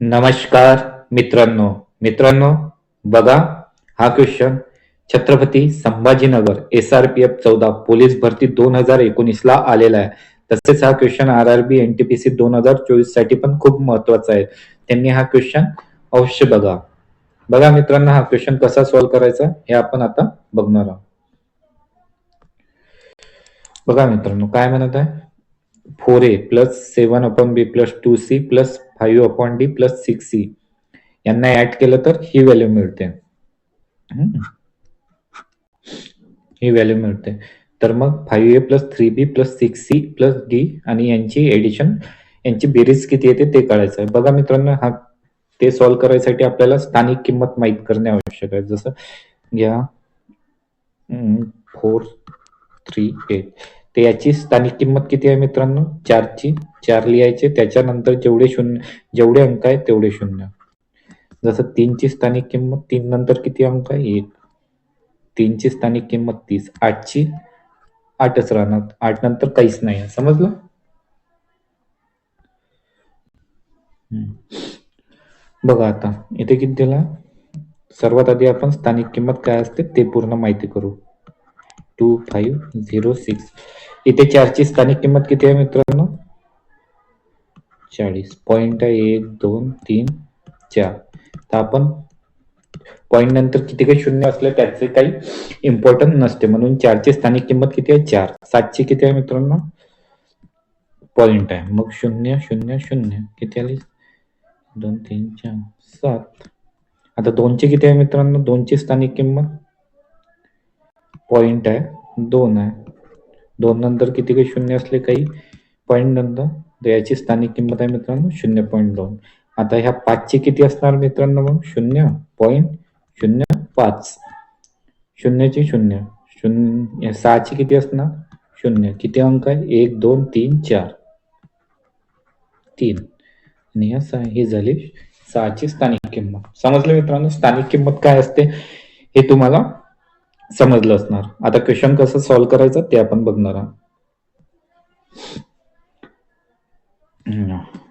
नमस्कार मित्रांनो. मित्रांनो, बघा हा question Chhatrapati Sambhajinagar SRPF 14 police भरती 2019 ला आलेला आहे. तसेच हा क्वेश्चन RRB NTPC 2024 साठी पण खूप महत्वाचा आहे. त्यांनी हा क्वेश्चन अवश्य बघा. बघा मित्रांनो, हा क्वेश्चन कसा सॉल्व्ह करायचा हे आपण आता बघणार आहोत. बघा मित्रांनो, काय म्हणत आहे, 4A plus 7/B plus 2C plus 5/D plus 6C यांना ऍड केलं तर ही व्हॅल्यू मिळते. ही व्हॅल्यू मिळते. तर मग 5A plus 3B plus 6C plus D आणि यांची एडिशन, यांची बेरीज किती येते ते कळायचं आहे. बघा मित्रांनो, हा ते सॉल्व्ह करायसाठी आपल्याला स्थानिक किंमत माहीत करणे आवश्यक आहे. जसं घ्या 438, तर याची स्थानिक किंमत किती आहे मित्रांनो, 4ची 4 लिहायचे, त्याच्यानंतर जेवढे अंक आहेत तेवढे शून्य. जसं 3ची स्थानिक किंमत, 3 नंतर किती अंक आहे, 1. 3ची स्थानिक किंमत 30, 8ची 8च राहणार, 8 नंतर काहीच नाही. समजलं. बघा आता इथे किती दिला. सर्वात आधी आपण स्थानिक किंमत काय असते ते पूर्ण माहिती करू. 2506. इथे 4ची स्थानिक किंमत किती आहे मित्रांनो, 40. पॉइंट आहे 1 2 3 4. तर आपण पॉइंट नंतर किती काही शून्य असले त्याचे काही इम्पॉर्टंट नसते, म्हणून 4ची स्थानिक किंमत किती आहे, 4. 7ची किती आहे मित्रांनो, पॉइंट आहे, मग 0 0 0 किती आली, 2 3 4 7. आता 2ची किती आहे मित्रांनो, 2ची स्थानिक किंमत पॉइंट आहे, 2 आहे. 2 नंतर किती काही शून्य असले काही पॉइंट नंतर, तर याची स्थानिक किंमत आहे मित्रांनो 0.2. आता ह्या 5ची किती असणार मित्रांनो, मग 0.05. शून्यची शून्य शून्य. 6ची किती असणार, शून्य. किती अंक आहे, 1 2 3 4 3. आणि ही झाली 6ची स्थानिक किंमत. समजलं मित्रांनो, स्थानिक किंमत काय असते हे तुम्हाला समजलं असणार. आता क्वेश्चन कसं सॉल्व्ह करायचं ते आपण बघणार आहोत.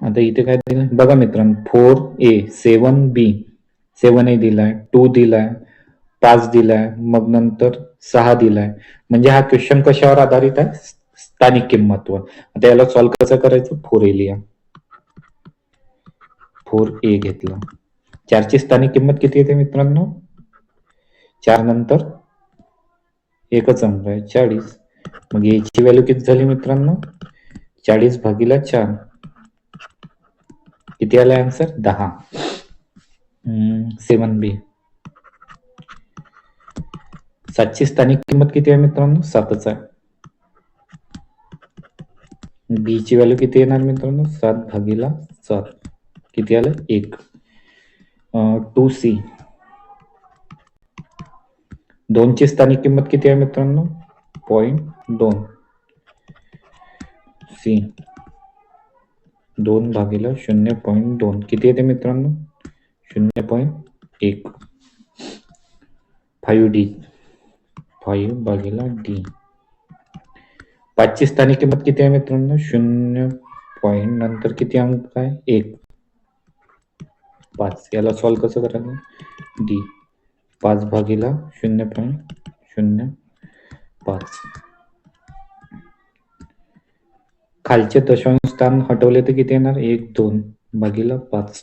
आता इथे काय दिलं बघा मित्रांनो, 4A 7B 7A दिलाय, 2 दिलाय, 5 दिलाय, मग नंतर 6 दिलाय. म्हणजे हा क्वेश्चन कशावर आधारित आहे, स्थानिक किंमतवर. आता याला सॉल्व्ह कसं करायचं, 4A लिहा. 4A घेतलं. 4ची स्थानिक किंमत किती येते मित्रांनो, 4 नंतर एकच अंक आहे, 40. मग याची व्हॅल्यू किती झाली मित्रांनो, 40/4. किती आला आन्सर, 10. 7B. 7ची स्थानिक किंमत किती आहे मित्रांनो, 7च आहे. B ची व्हॅल्यू किती येणार मित्रांनो, 7/7. किती आलं, 1. 2C. 2ची स्थानिक किंमत किती आहे मित्रांनो, 0.2. C 2/0.2 किती येते मित्रांनो, 0.1. 5D 5/D. 5ची स्थानिक किंमत किती आहे मित्रांनो, 0 पॉइंट नंतर किती अंक आहे, 1. 5. याला सॉल्व्ह कसं करायचं, D 5/0.05. खालचे दशांश स्थान हटवले तर किती येणार, 1 2/5.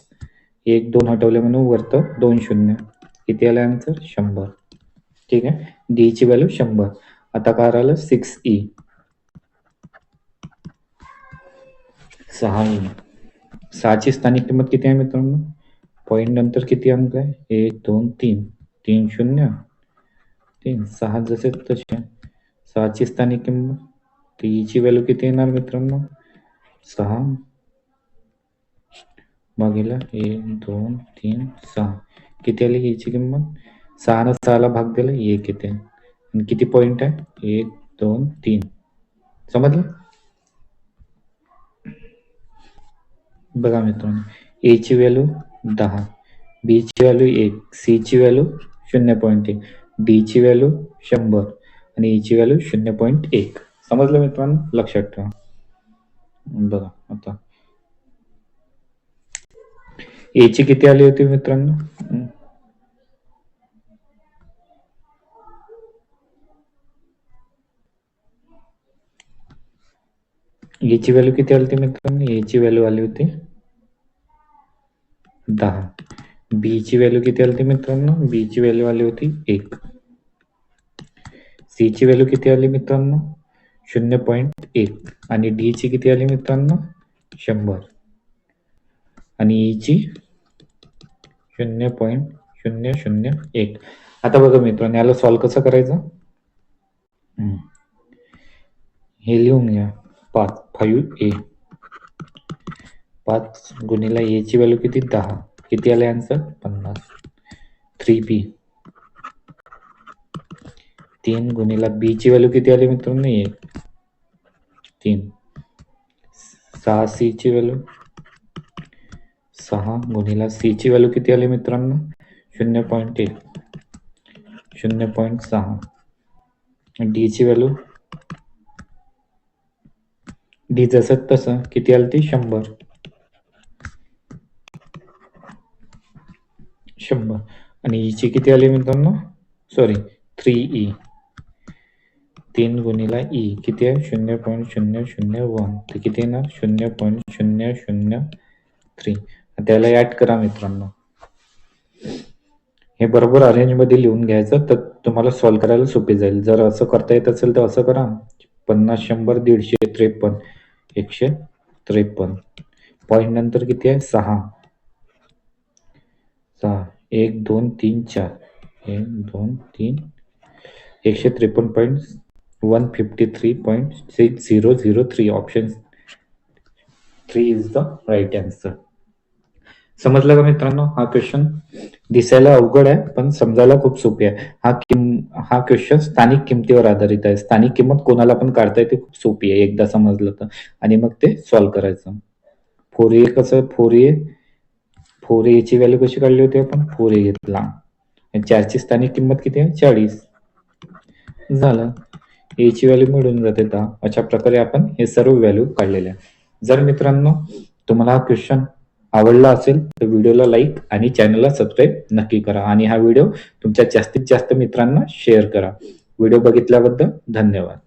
1 2 हटवले म्हणून वरतं 2 शून्य. किती आलं आन्सर, 100. ठीक आहे. डी ची व्हॅल्यू 100. आता काय राहिलं, 6E 6E. 6ची स्थानिक किंमत किती आहे मित्रांनो, पॉइंट नंतर किती अंक आहे, 1 2 3 3 0 3. 6 जसे तसे. 6ची स्थानिक किंमत, ची व्हॅल्यू किती येणार मित्रांनो, 6/1 2 3 6. किती आली याची किंमत, 6 न 6ला भाग दिला 1 येते. आणि किती पॉइंट आहे, 1 2 3. समजलं. बघा मित्रांनो, A ची व्हॅल्यू 10, B ची व्हॅल्यू 1, C ची व्हॅल्यू 0.1, D ची व्हॅल्यू 100 आणि E ची व्हॅल्यू 0.1. समजलं मित्रांनो, लक्षात ठेवा. बघा आता ए ची किती आली होती मित्रांनो? ए ची व्हॅल्यू किती आली होती मित्रांनो? ए ची व्हॅल्यू आली होती 10. बी ची व्हॅल्यू किती आली होती मित्रांनो? बी ची व्हॅल्यू आली होती 1. सी ची व्हॅल्यू किती आली मित्रांनो? 0.1. आणि डी ची किती आली मित्रांनो? 100. आणि ई ची 0.001. आता बघा मित्रांनो, याला सॉल्व्ह कसं करायचं? हे लिहून घ्या. 5 गुणिला ए ची व्हॅल्यू किती? 10. किती आले आन्सर? 50. 3p. 3 गुणिला बी ची व्हॅल्यू किती आली मित्रांनो? 1. 3. 6 सी ची व्हॅल्यू 6 गुणिला सी ची व्हॅल्यू किती आली मित्रांनो? 0.1. 0.6. डी ची व्हॅल्यू डी जसं तसं किती आली ती? 100. 100. आणि ई ची किती आली मित्रांनो? Sorry 3e. 3 गुणिला ई किती आहे? 0.001. ते किती येणार? 0.003. त्याला ऍड करा मित्रांनो. हे बरोबर अरेंज मध्ये लिहून घ्यायचं, तर तुम्हाला सॉल्व्ह करायला सोपे जाईल. जर असं करता येत असेल तर असं करा. 50, 100, 150, 53, 153. पॉईंट नंतर किती आहे? 6. 1 2 3 4. 1 2 3. 153.153.6003. Option 3 is the right answer. समजलं का मित्रांनो? हा क्वेश्चन दिसायला अवघड आहे पण समजायला खूप सोपे आहे. हा क्वेश्चन स्थानिक किमतीवर आधारित आहे. स्थानिक किंमत कोणाला पण काढता येते, खूप सोपी आहे एकदा समजलं तर. आणि मग ते सॉल्व्ह करायचं. 4a कसं? 4a ची व्हॅल्यू कशी काढली होती आपण? 4a घेतला. 4 ची स्थानिक किंमत किती आहे? 40. झालं. ए ची व्हॅल्यू मिळून जाते 10. अशा प्रकारे आपण हे सर्व व्हॅल्यू काढलेल्या आहे. जर मित्रांनो तुम्हाला हा क्वेश्चन आवडला असेल तर व्हिडिओला लाईक आणि चॅनलला सबस्क्राईब नक्की करा. आणि हा व्हिडिओ तुमच्या जास्तीत जास्त मित्रांना शेअर करा. व्हिडिओ बघितल्याबद्दल धन्यवाद.